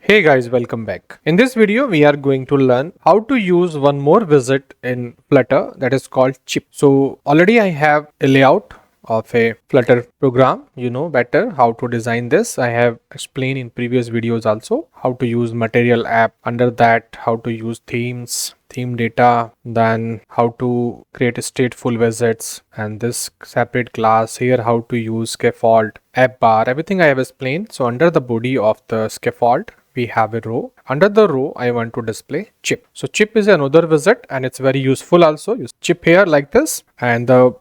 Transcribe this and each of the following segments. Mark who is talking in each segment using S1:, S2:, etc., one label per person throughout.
S1: Hey guys, welcome back. In this video, we are going to learn how to use one more widget in Flutter that is called chip. So already I have a layout of a Flutter program. You know better how to design this. I have explained in previous videos also how to use material app. Under that, how to use themes, theme data, then how to create stateful widgets, and this separate class here, how to use scaffold, app bar, everything I have explained. So under the body of the scaffold, we have a row. Under the row, I want to display chip. So chip is another widget and it's very useful also. Use chip here like this, and the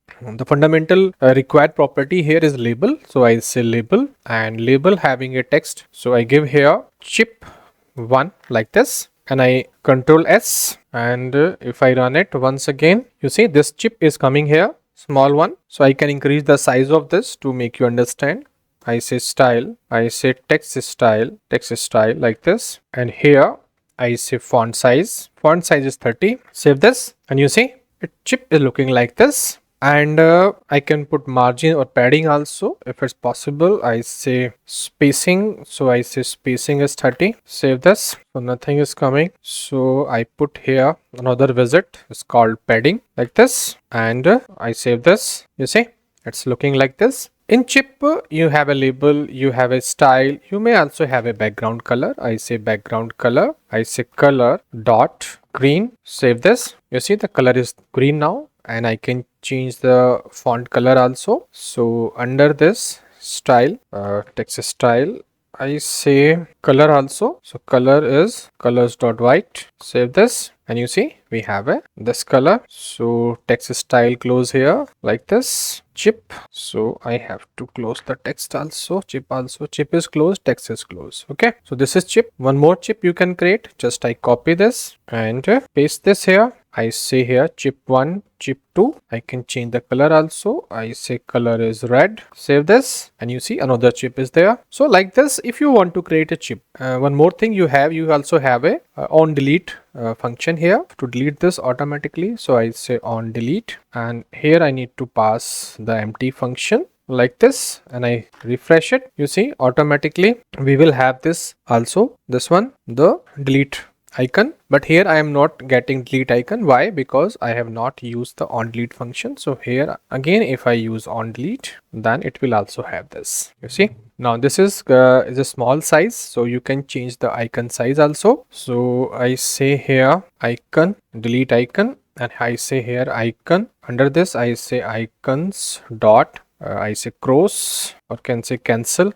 S1: fundamental required property here is label. So I say label, and label having a text. So I give here chip 1 like this, and I control S, and if I run it once again, you see this chip is coming here, small one. So I can increase the size of this to make you understand. I say style, I say text style like this, and here I say font size is 30. Save this, and you see a chip is looking like this. And I can put margin or padding also if it's possible. I say spacing, so I say spacing is 30. Save this, so nothing is coming. So I put here another widget, it's called padding like this, and I save this. You see it's looking like this. In chip, you have a label, you have a style, you may also have a background color. I say background color, I say color dot green. Save this. You see the color is green now, and I can change the font color also. So under this style, text style, I say color also. So color is colors dot white. Save this, and you see we have this color. So text style close here like this. Chip, so I have to close the text also. Chip also, chip is closed, text is closed. Okay, so this is chip. One more chip you can create. Just I copy this and paste this here. I say here chip 1, chip 2. I can change the color also. I say color is red. Save this, and you see another chip is there. So like this, if you want to create a chip, one more thing you also have a on delete function here to delete this automatically. So I say on delete, and here I need to pass the empty function like this, and I refresh it. You see automatically we will have this also, this one, the delete icon, but here I am not getting delete icon. Why? Because I have not used the on delete function. So here again, if I use on delete, then it will also have this. You see now this is a small size, so you can change the icon size also. So I say here icon, delete icon, and I say here icon. Under this I say icons dot I say cross, or can say cancel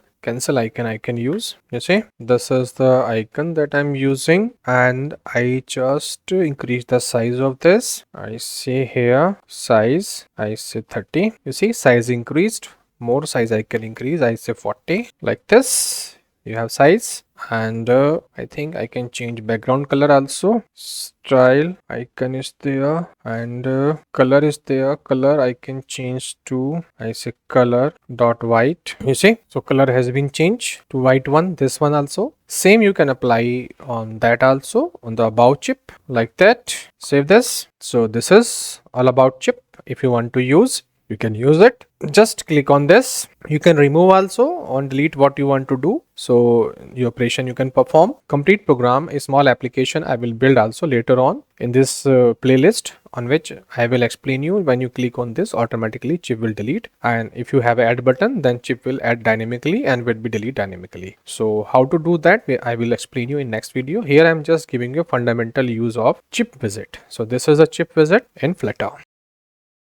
S1: icon I can use. You see this is the icon that I'm using, and I just increase the size of this. I say here size, I say 30. You see size increased. More size I can increase. I say 40 like this. You have size, and I think I can change background color also. Style icon is there, and color is there. Color I can change to, I say color dot white. You see, so color has been changed to white one. This one also same you can apply on that also, on the about chip like that. Save this. So this is all about chip. If you want to use, you can use it. Just click on this. You can remove also on delete what you want to do. So your operation you can perform. Complete program, a small application I will build also later on in this playlist, on which I will explain you. When you click on this, automatically chip will delete, and if you have an add button, then chip will add dynamically and will be delete dynamically. So how to do that, I will explain you in next video. Here I am just giving you fundamental use of chip widget. So this is a chip widget in Flutter.